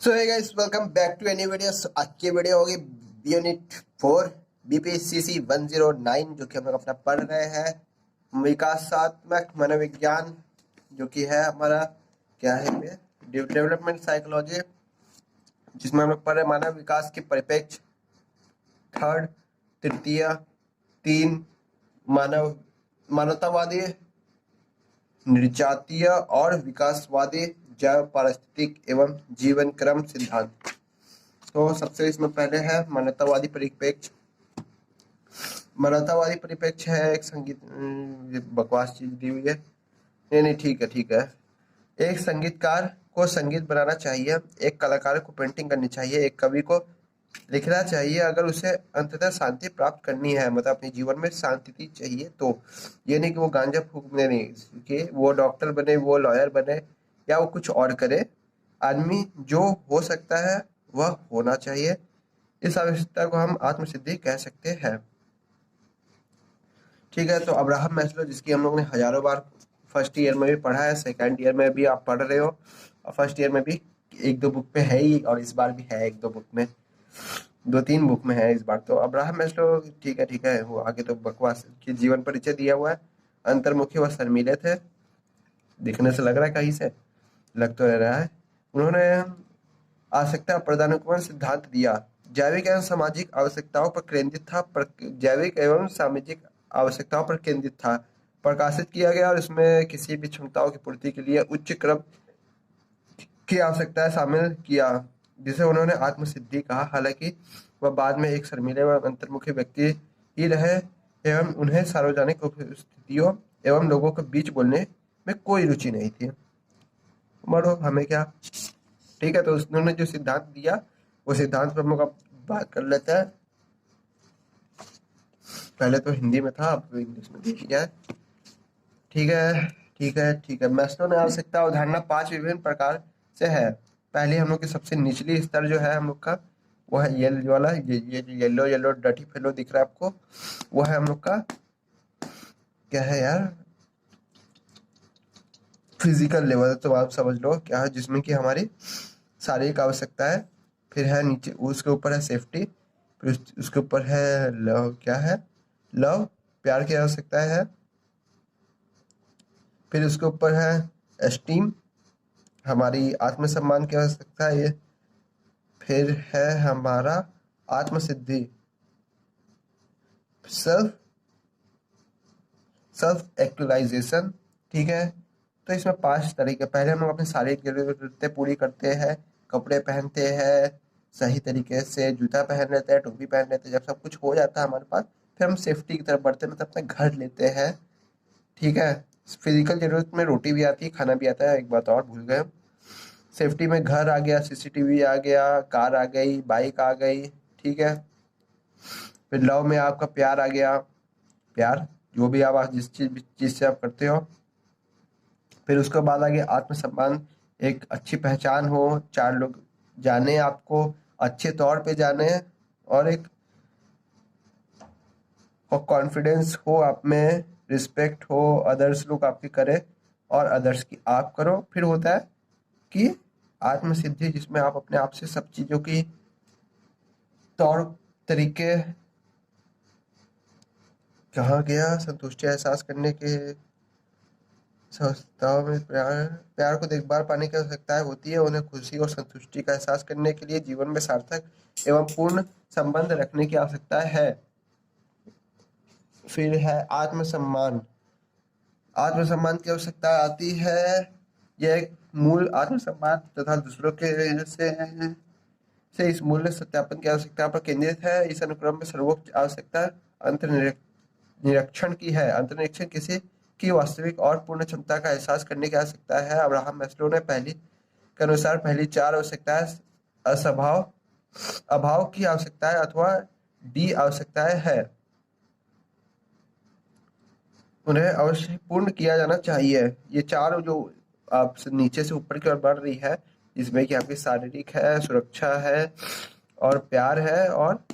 So hey guys, welcome back to any video. आज की video होगी यूनिट 4 बीपीसीसी 109 जो कि हम लोग अपना पढ़ रहे हैं विकासात्मक मनोविज्ञान, जो कि है हमारा क्या है ये डेवलपमेंट साइकोलॉजी, जिसमें हम लोग पढ़ रहे हैं मानव विकास के परिप्रेक्ष्य, थर्ड, तृतीय, तीन, मानवतावादी, निर्जातीय और विकासवादी जैव पारिस्थितिक एवं जीवन क्रम सिद्धांत। तो सबसे इसमें पहले है मानवतावादी परिप्रेक्ष्य। मानवतावादी परिप्रेक्ष्य है एक संगीत, ये बकवास चीज दी हुई है। नहीं, ठीक है। एक संगीतकार को संगीत बनाना चाहिए, एक कलाकार को पेंटिंग करनी चाहिए, एक कवि को लिखना चाहिए अगर उसे अंततः शांति प्राप्त करनी है, मतलब अपने जीवन में शांति चाहिए। तो ये नहीं कि वो गांजा फूकने, नहीं कि वो डॉक्टर बने, वो लॉयर बने या वो कुछ और करे। आदमी जो हो सकता है वह होना चाहिए। इस आवश्यकता को हम आत्मसिद्धि कह सकते हैं। ठीक है, तो अब्राहम मैस्लो, जिसकी हम लोग ने हजारों बार फर्स्ट ईयर में भी पढ़ा है, सेकेंड ईयर में भी आप पढ़ रहे हो, और फर्स्ट ईयर में भी एक दो बुक में है ही, और इस बार भी है एक दो बुक में, दो तीन बुक में है इस बार। तो अब्राहम मैस्लो, ठीक है, वो आगे तो बकवास की जीवन परिचय दिया हुआ है। अंतर्मुखी व शर्मीले थे, दिखने से लग रहा है, कहीं से लग तो रहा है। उन्होंने आवश्यकता प्रदानुक्रमण सिद्धांत दिया, जैविक एवं सामाजिक आवश्यकताओं पर केंद्रित था, जैविक एवं सामाजिक आवश्यकताओं पर केंद्रित था, प्रकाशित किया गया, और इसमें किसी भी क्षमताओं की पूर्ति के लिए उच्च क्रम की आवश्यकताएं शामिल किया, जिसे उन्होंने आत्मसिद्धि कहा। हालांकि वह बाद में एक शर्मीले व अंतर्मुखी व्यक्ति ही रहे, एवं उन्हें सार्वजनिक उपस्थितियों एवं लोगों के बीच बोलने में कोई रुचि नहीं थी। मरो हमें क्या। ठीक है, तो उन्होंने जो सिद्धांत दिया वो सिद्धांत पर हम लोग अब बात कर लेते हैं। पहले तो हिंदी में था, अब इंग्लिश में देख लिया है। ठीक है। मैस्लो ने आवश्यकता अवधारणा 5 विभिन्न प्रकार से है। पहले हम लोग की सबसे निचली स्तर जो है हम लोग का, वो है ये वाला, ये येलो डटी फेलो दिख रहा है आपको, वो है हम लोग का क्या है यार, फिजिकल लेवल। तो आप समझ लो क्या है, जिसमें कि हमारी शारीरिक आवश्यकता है। फिर है नीचे, उसके ऊपर है सेफ्टी, फिर उसके ऊपर है लव, क्या है, लव, प्यार की आवश्यकता है। फिर उसके ऊपर है एस्टीम, हमारी आत्मसम्मान की आवश्यकता है ये। फिर है हमारा आत्मसिद्धि, सेल्फ सेल्फ एक्चुअलाइजेशन। ठीक है, तो इसमें 5 तरीके। पहले हम लोग अपनी शारीरिक जरूरतें पूरी करते हैं, कपड़े पहनते हैं, सही तरीके से जूता पहन लेते हैं, टोपी पहन लेते हैं। जब सब कुछ हो जाता है हमारे पास, फिर हम सेफ्टी की तरफ बढ़ते हैं, मतलब अपना घर लेते हैं। ठीक है, फिजिकल जरूरत में रोटी भी आती है, खाना भी आता है, एक बात और भूल गए हम। सेफ्टी में घर आ गया, सीसीटीवी आ गया, कार आ गई, बाइक आ गई। ठीक है, फिर लव में आपका प्यार आ गया, प्यार जो भी आप जिस चीज से आप करते हो। फिर उसके बाद आ गया आत्मसम्मान, एक अच्छी पहचान हो, 4 लोग जाने आपको, अच्छे तौर पे जाने, और एक कॉन्फिडेंस हो आप में, रिस्पेक्ट हो, अदर्स लोग आपकी करे और अदर्स की आप करो। फिर होता है कि आत्मसिद्धि, जिसमें आप अपने आप से सब चीजों की तौर तरीके, कहाँ गया, संतुष्टि एहसास करने के संस्थाओं में प्यार प्यार को देखभाल पाने की आवश्यकताएं होती है, उन्हें खुशी और संतुष्टि का एहसास करने के लिए जीवन में सार्थक एवं पूर्ण संबंध रखने की आवश्यकता है। फिर है आत्मसम्मान, आत्मसम्मान की आवश्यकता आती है, यह एक मूल आत्मसम्मान तथा दूसरों के से इस मूल्य सत्यापन की आवश्यकता पर केंद्रित है। इस अनुक्रम में सर्वोच्च आवश्यकता अंतर्निरीक्षण की है। अंतर्निरीक्षण किसी की वास्तविक और पूर्ण क्षमता का एहसास करने की आवश्यकता है। अब्राहम मैस्लो ने पहली के अनुसार पहली 4 आवश्यकताएं असभाव अभाव की आवश्यकताएं अथवा डी आवश्यकताएं है, उन्हें अवश्य पूर्ण किया जाना चाहिए। ये 4 जो आप नीचे से ऊपर की ओर बढ़ रही है, जिसमें कि आपकी शारीरिक है, सुरक्षा है, और प्यार है, और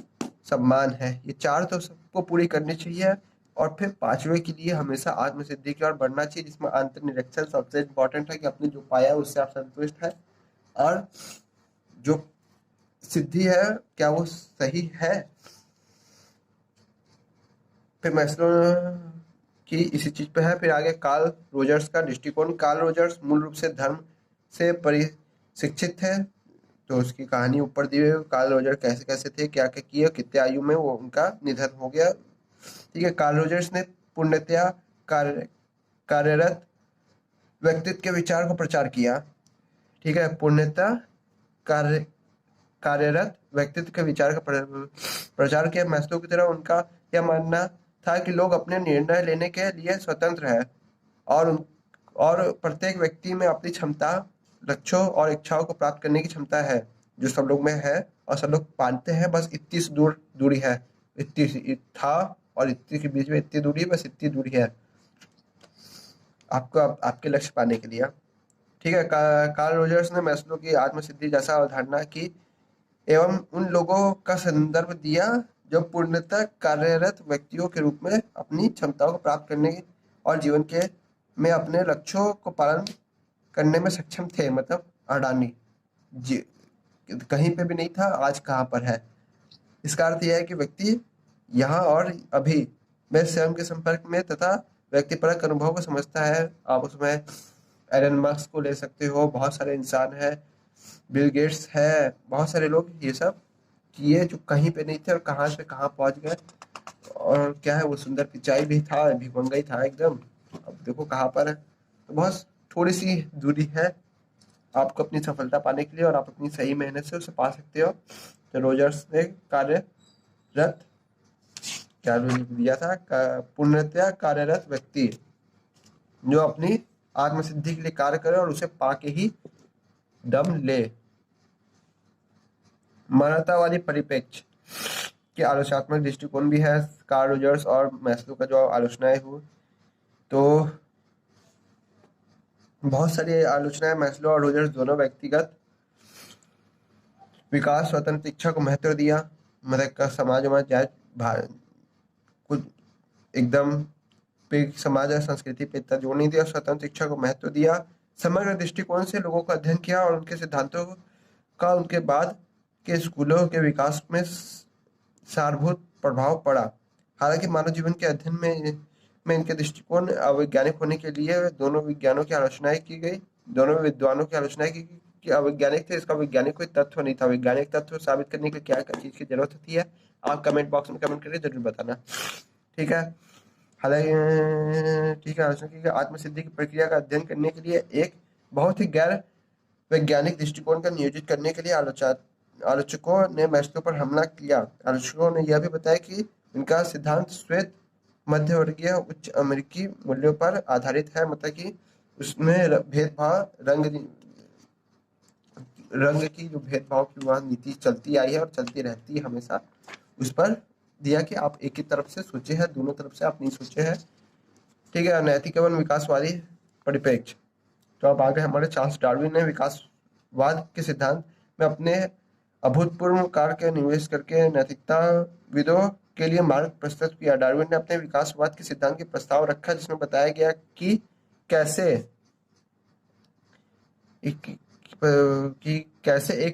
सम्मान है, ये 4 तो सबको पूरी करनी चाहिए। और फिर 5वें के लिए हमेशा आत्मसिद्धि की ओर बढ़ना चाहिए, जिसमें आंतरिक निरीक्षण सबसे इम्पोर्टेंट है, कि आपने जो पाया उससे आप संतुष्ट है, और जो सिद्धि है क्या वो सही है? फिर मैस्लो की इसी चीज पे है। फिर आगे कार्ल रोजर्स का दृष्टिकोण। कार्ल रोजर्स मूल रूप से धर्म से परिशिक्षित थे, तो उसकी कहानी ऊपर दी हुई है। कार्ल रोजर कैसे कैसे थे, क्या क्या किए, कितने आयु में वो उनका निधन हो गया। ठीक है, कार्ल रोजर्स ने पूर्णतया कार्यरत व्यक्तित्व के विचार को प्रचार किया। ठीक है, पूर्णतः कार्य कार्यरत व्यक्तित्व के विचार का प्रचार किया। मैस्लो की तरह उनका यह मानना था कि लोग अपने निर्णय लेने के लिए स्वतंत्र है और और प्रत्येक व्यक्ति में अपनी क्षमता, लक्ष्यों और इच्छाओं को प्राप्त करने की क्षमता है, जो सब लोग में है और सब लोग पाते हैं। बस इतनी सी दूरी है, इतनी सी था और इतनी के बीच में इतनी दूरी, बस इतनी दूरी है आपको आपके लक्ष्य पाने के लिए। ठीक है, कार्ल रोजर्स ने मैस्लो की आत्मसिद्धि जैसा अवधारणा की एवं उन लोगों का संदर्भ दिया जो पूर्णतः कार्यरत व्यक्तियों के रूप में अपनी क्षमताओं को प्राप्त करने और जीवन के में अपने लक्ष्यों को पालन करने में सक्षम थे। मतलब अडानी जी कहीं पे भी नहीं था, आज कहाँ पर है। इसका अर्थ यह है कि व्यक्ति यहाँ और अभी में स्वयं के संपर्क में तथा व्यक्तिपरक अनुभव को समझता है। आप उसमें एलन मस्क को ले सकते हो, बहुत सारे इंसान हैं, बिल गेट्स है, बहुत सारे लोग ये सब किए जो कहीं पे नहीं थे और कहाँ से कहाँ पहुंच गए। और क्या है, वो सुंदर पिचाई भी था, भिखमंगा ही था एकदम, अब देखो कहाँ पर है। तो बहुत थोड़ी सी दूरी है आपको अपनी सफलता पाने के लिए और आप अपनी सही मेहनत से उसे पा सकते हो। तो रोजर्स ने कार्यरत क्या दिया था, पूर्णतया कार्यरत व्यक्ति जो अपनी आत्मसिद्धि के लिए कार्य करे और उसे पाके ही दम ले। मानवतावादी परिप्रेक्ष्य के आलोचनात्मक दृष्टिकोण भी है कार्ल रोजर्स और मैस्लो का जो आलोचनाएं हुई, तो बहुत सारी आलोचनाएं मैस्लो और रोजर्स दोनों व्यक्तिगत विकास, स्वतंत्र इच्छा को महत्व दिया। मतलब का समाज जायज कुछ एकदम पे समाज और संस्कृति पे इतना जोर नहीं दिया, स्वतंत्र इच्छा को महत्व दिया। समग्र दृष्टिकोण से लोगों का अध्ययन किया और उनके सिद्धांतों का उनके बाद के स्कूलों के विकास में सारभूत प्रभाव पड़ा। हालांकि मानव जीवन के अध्ययन में इनके दृष्टिकोण अवैज्ञानिक होने के लिए दोनों विज्ञानों की आलोचनाएं की गई। दोनों विद्वानों की आलोचनाएं की कि अवैज्ञानिक थे, इसका वैज्ञानिक कोई तत्व नहीं था। वैज्ञानिक तत्व साबित करने के लिए क्या क्या चीज की जरूरत होती है, आप कमेंट बॉक्स में कमेंट करके जरूर बताना। ठीक है, हालांकि ठीक है, आलोचना की आत्मसिद्धि की प्रक्रिया का अध्ययन करने के लिए एक बहुत ही गैर वैज्ञानिक दृष्टिकोण का नियोजित करने के लिए आलोचकों ने मैस्लो पर हमला किया। आलोचकों ने यह भी बताया कि उनका सिद्धांत श्वेत मध्यवर्गीय उच्च अमेरिकी मूल्यों पर आधारित है। मतलब कि उसमें भेदभाव रंग की जो भेदभाव की वह नीति चलती आई है और चलती रहती है हमेशा, उस पर दिया कि आप एक ही तरफ से सोचे हैं, दोनों तरफ से आप नहीं सोचे हैं। ठीक है, नैतिक एवं विकासवादी परिप्रेक्ष्य। तो अब आगे हमारे चार्ल्स डार्विन ने विकासवाद के सिद्धांत में अपने अभूतपूर्व कार्य के निवेश करके नैतिकताविदों के लिए मार्ग प्रस्तुत किया। डार्विन ने अपने विकासवाद के सिद्धांत के प्रस्ताव रखा जिसमें बताया गया कि कैसे एक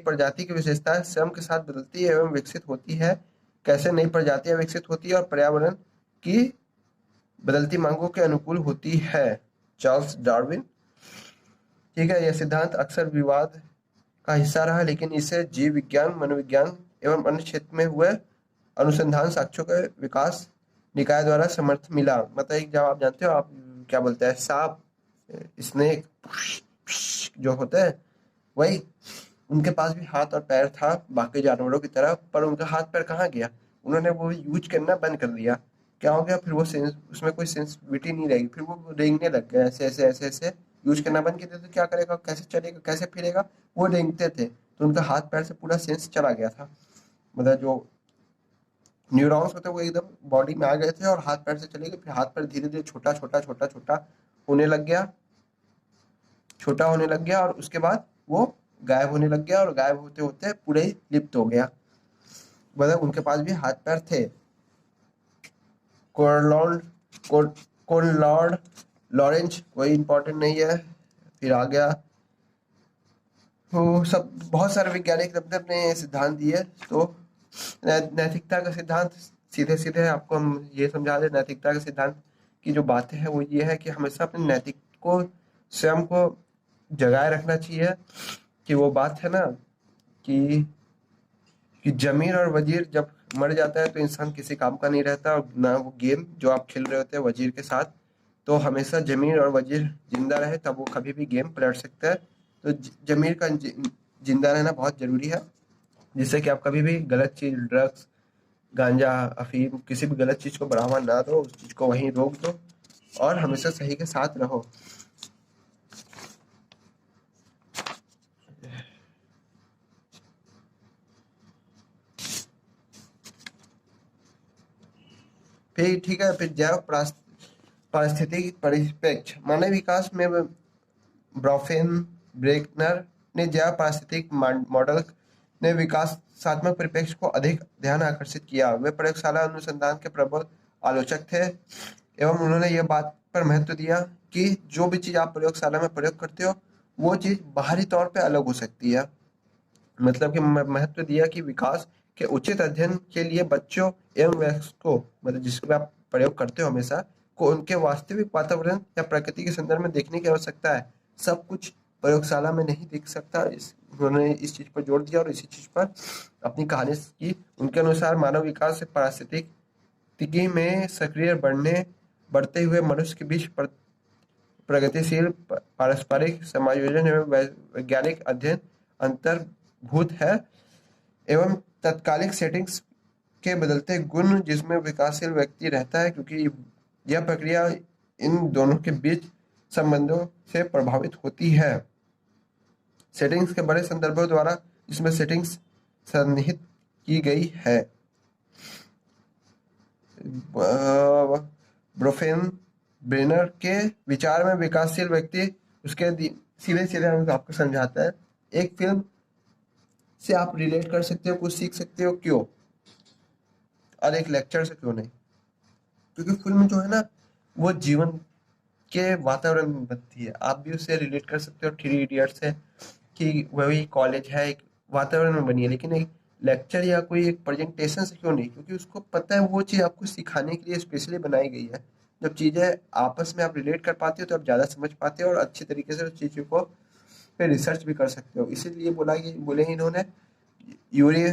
प्रजाति की विशेषताएं स्वयं के साथ बदलती है एवं विकसित होती है, कैसे नई प्रजातियां विकसित होती है और पर्यावरण की बदलती मांगों के अनुकूल होती है। Charles Darwin. ठीक है, यह सिद्धांत अक्सर विवाद का हिस्सा रहा, लेकिन इसे जीव विज्ञान, मनोविज्ञान एवं अन्य क्षेत्र में हुए अनुसंधान साक्ष्यों के विकास निकाय द्वारा समर्थन मिला। मतलब जब आप जानते हो, आप क्या बोलते हैं, सांप, स्नेक जो होते हैं, वही उनके पास भी हाथ और पैर था बाकी जानवरों की तरह, पर उनका हाथ पैर कहाँ गया, उन्होंने वो यूज करना बंद कर दिया। क्या हो गया फिर, वो सेंस उसमें कोई सेंसिटिविटी नहीं रहेगी, फिर वो रेंगने लग गया, ऐसे ऐसे ऐसे ऐसे यूज करना बंद कर दिया। तो क्या करेगा, कैसे चलेगा, कैसे फिरेगा, वो रेंगते थे, तो उनका हाथ पैर से पूरा सेंस चला गया था। मतलब जो न्यूरॉन्स होते वो एकदम बॉडी में आ गए थे और हाथ पैर से चले गए। फिर हाथ पैर धीरे धीरे छोटा छोटा छोटा छोटा होने लग गया, छोटा होने लग गया, और उसके बाद वो गायब होने लग गया, और गायब होते होते पूरे ही लिप्त हो गया। मतलब उनके पास भी हाथ पैर थे। कोरलॉर्ड लॉरेंज कोई इंपॉर्टेंट नहीं है। फिर आ गया तो सब बहुत सारे वैज्ञानिक अपने अपने सिद्धांत दिए। तो नैतिकता का सिद्धांत सीधे सीधे आपको हम ये समझा दें। नैतिकता के सिद्धांत की जो बातें हैं वो ये है कि हमेशा अपने नैतिक को स्वयं को जगाए रखना चाहिए। कि वो बात है ना कि जमीर और वजीर जब मर जाता है तो इंसान किसी काम का नहीं रहता, और ना वो गेम जो आप खेल रहे होते हैं वजीर के साथ। तो हमेशा जमीर और वजीर जिंदा रहे तब वो कभी भी गेम पलट सकता है। तो जमीर का जिंदा रहना बहुत जरूरी है, जिससे कि आप कभी भी गलत चीज, ड्रग्स, गांजा, अफीम, किसी भी गलत चीज को बढ़ावा ना दो, उस चीज को वहीं रोक दो और हमेशा सही के साथ रहो। फिर ठीक है, फिर जैव पारिस्थितिकी परिप्रेक्ष्य मानव विकास में ब्रॉफेन ब्रेकनर ने जैव पारिस्थितिक मॉडल ने विकासात्मक परिप्रेक्ष्य को अधिक ध्यान आकर्षित किया। वे प्रयोगशाला अनुसंधान के प्रबल आलोचक थे एवं उन्होंने यह बात पर महत्व दिया कि जो भी चीज आप प्रयोगशाला में प्रयोग करते हो वो चीज बाहरी तौर पे अलग हो सकती है। मतलब कि महत्व दिया कि विकास के उचित अध्ययन के लिए बच्चों एवं वयस्कों, मतलब जिसको आप प्रयोग करते हो हमेशा, को उनके वास्तविक वातावरण या प्रकृति के संदर्भ में देखने की आवश्यकता है। सब कुछ प्रयोगशाला में नहीं दिख सकता। उन्होंने इस चीज पर जोर दिया और इसी चीज पर अपनी कहानी की। उनके अनुसार मानव विकास से पारिस्थितिकी में सक्रिय बढ़ते हुए मनुष्य के बीच प्रगतिशील पारस्परिक समायोजन एवं वैज्ञानिक अध्ययन अंतर्भूत है एवं तत्कालिक सेटिंग्स के बदलते गुण जिसमें विकासशील व्यक्ति रहता है, क्योंकि यह प्रक्रिया इन दोनों के बीच संबंधों से प्रभावित होती है। सेटिंग्स के बड़े संदर्भों द्वारा जिसमें सेटिंग्स सन्निहित की गई है। ब्रोफेन ब्रेनर के विचार में विकासशील व्यक्ति उसके सीधे सीधे हम आपको समझाता है। एक फिल्म से आप रिलेट कर सकते हो, कुछ सीख सकते हो, क्यों? और एक लेक्चर से क्यों नहीं? क्योंकि फिल्म जो है ना वो जीवन के वातावरण में बनती है। आप भी उससे रिलेट कर सकते हो थ्री इडियट्स से, कि वही कॉलेज है, एक वातावरण में बनी है। लेकिन एक लेक्चर या कोई एक प्रेजेंटेशन से क्यों नहीं? क्योंकि उसको पता है वो चीज़ आपको सिखाने के लिए स्पेशली बनाई गई है। जब चीज़ें आपस में आप रिलेट कर पाते हो तो आप ज़्यादा समझ पाते हो और अच्छे तरीके से उस चीज़ों को पे रिसर्च भी कर सकते हो। इसीलिए बोले इन्होंने, यूरी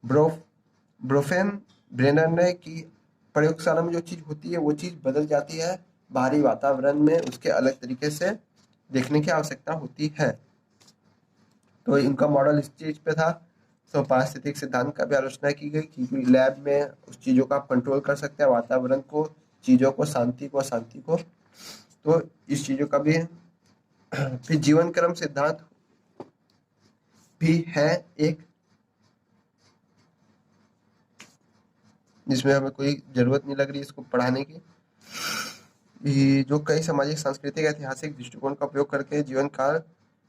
ब्रोफ ब्रोफेन ब्रेनर ने, कि प्रयोगशाला में जो चीज़ होती है वो चीज़ बदल जाती है, बाहरी वातावरण में उसके अलग तरीके से देखने की आवश्यकता होती है। तो इनका मॉडल इस चीज पे था। तो पारिस्थितिक सिद्धांत का भी आलोचना की गई, क्योंकि लैब में उस चीजों को आप कंट्रोल कर सकते हैं, वातावरण को, चीजों को, शांति को, अशांति को। तो इस चीजों का भी फिर जीवन क्रम सिद्धांत भी है एक, जिसमें हमें कोई जरूरत नहीं लग रही इसको पढ़ाने की। जो कई सामाजिक, सांस्कृतिक, ऐतिहासिक दृष्टिकोण का उपयोग करके जीवन काल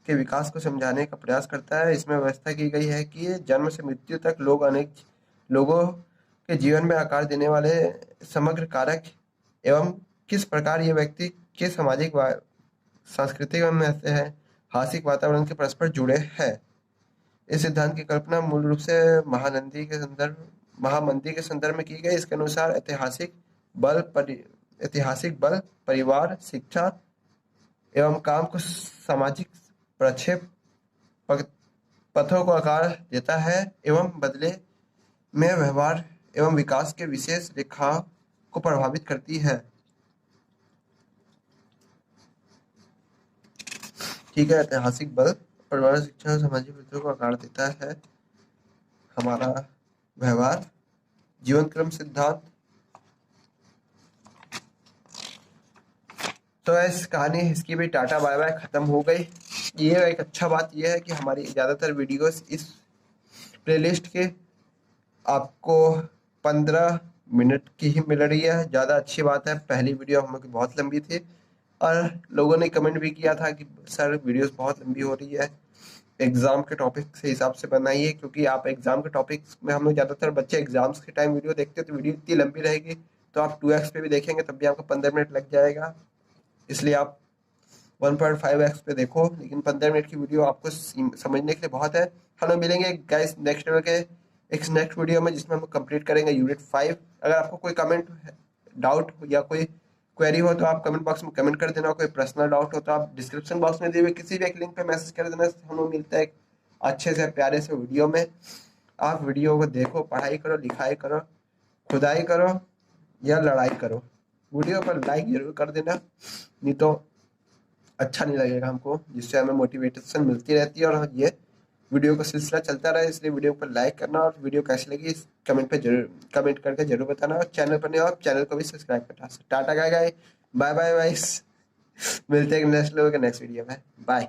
के विकास को समझाने का प्रयास करता है। इसमें व्यवस्था की गई है कि जन्म से मृत्यु तक अनेक लोगों के जीवन में आकार देने वाले समग्र कारक एवं किस प्रकार ये व्यक्ति के सामाजिक व सांस्कृतिक एवं ऐतिहासिक वातावरण के परस्पर जुड़े हैं। इस सिद्धांत की कल्पना मूल रूप से महामंदी के संदर्भ में की गई। इसके अनुसार ऐतिहासिक बल, परिवार, शिक्षा एवं काम को सामाजिक प्रक्षेप पथों को आकार देता है एवं बदले में व्यवहार एवं विकास के विशेष रेखा को प्रभावित करती है। ठीक है, ऐतिहासिक बल, परिवार, शिक्षा, सामाजिक पथों को आकार देता है, हमारा व्यवहार, जीवन क्रम सिद्धांत। तो इस कहानी इसकी भी टाटा बाय बाय खत्म हो गई। ये एक अच्छा बात ये है कि हमारी ज़्यादातर वीडियोस इस प्लेलिस्ट के आपको 15 मिनट की ही मिल रही है। ज़्यादा अच्छी बात है। पहली वीडियो हम लोग की बहुत लंबी थी और लोगों ने कमेंट भी किया था कि सर वीडियोस बहुत लंबी हो रही है, एग्जाम के टॉपिक से हिसाब से बनाइए। क्योंकि आप एग्जाम के टॉपिक्स में, हम लोग ज़्यादातर बच्चे एग्जाम्स के टाइम वीडियो देखते हैं तो वीडियो इतनी लंबी रहेगी, तो आप 2x पे भी देखेंगे तब भी आपको 15 मिनट लग जाएगा। इसलिए आप 1.5x पे देखो, लेकिन 15 मिनट की वीडियो आपको समझने के लिए बहुत है। हम लोग मिलेंगे गाइस नेक्स्ट लेवल के एक नेक्स्ट वीडियो में, जिसमें हम कंप्लीट करेंगे यूनिट 5। अगर आपको कोई कमेंट डाउट या कोई क्वेरी हो तो आप कमेंट बॉक्स में कमेंट कर देना। कोई पर्सनल डाउट हो तो आप डिस्क्रिप्शन बॉक्स में दिए हुए किसी भी एक लिंक पे मैसेज कर देना। हम लोग मिलते हैं एक अच्छे से प्यारे से वीडियो में। आप वीडियो को देखो, पढ़ाई करो, लिखाई करो, खुदाई करो या लड़ाई करो। वीडियो पर लाइक जरूर कर देना, नहीं तो अच्छा नहीं लगेगा हमको, जिससे हमें मोटिवेशन मिलती रहती है और ये वीडियो का सिलसिला चलता रहे। इसलिए वीडियो पर लाइक करना और वीडियो कैसी लगी इस कमेंट पे जरूर कमेंट करके जरूर बताना। और चैनल पर नहीं हो आप चैनल को भी सब्सक्राइब करना। टाटा गाय गाय, बाय बाय बाय। मिलते हैं नेक्स्ट लोगों के नेक्स्ट वीडियो में। बाय।